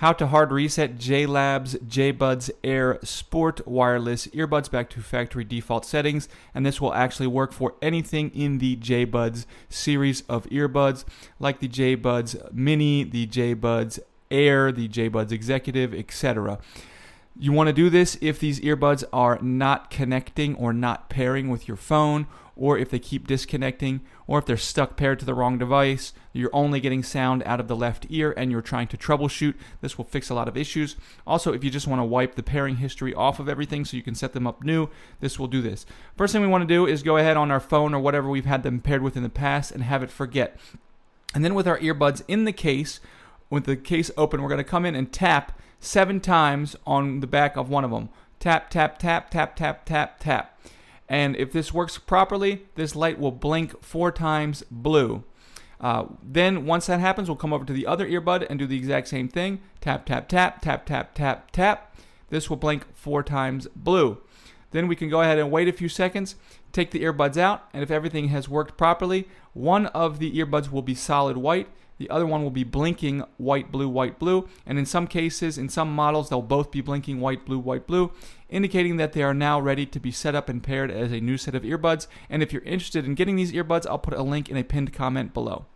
How to hard reset Jlabs Jbuds Air Sport wireless earbuds back to factory default settings, and this will actually work for anything in the Jbuds series of earbuds, like the Jbuds Mini, the Jbuds Air, the Jbuds Executive, etc. You want to do this if these earbuds are not connecting or not pairing with your phone, or if they keep disconnecting, or if they're stuck paired to the wrong device, you're only getting sound out of the left ear and you're trying to troubleshoot. This will fix a lot of issues. Also, if you just want to wipe the pairing history off of everything so you can set them up new, this will do this. First thing we want to do is go ahead on our phone or whatever we've had them paired with in the past and have it forget. And then with our earbuds in the case, with the case open, we're going to come in and tap 7 times on the back of one of them. Tap, tap, tap, tap, tap, tap, tap. And if this works properly, this light will blink 4 times blue. Then once that happens, we'll come over to the other earbud and do the exact same thing. Tap, tap, tap, tap, tap, tap, tap. This will blink 4 times blue. Then we can go ahead and wait a few seconds, take the earbuds out, and if everything has worked properly, one of the earbuds will be solid white, the other one will be blinking white, blue, and in some cases, in some models, they'll both be blinking white, blue, indicating that they are now ready to be set up and paired as a new set of earbuds. And if you're interested in getting these earbuds, I'll put a link in a pinned comment below.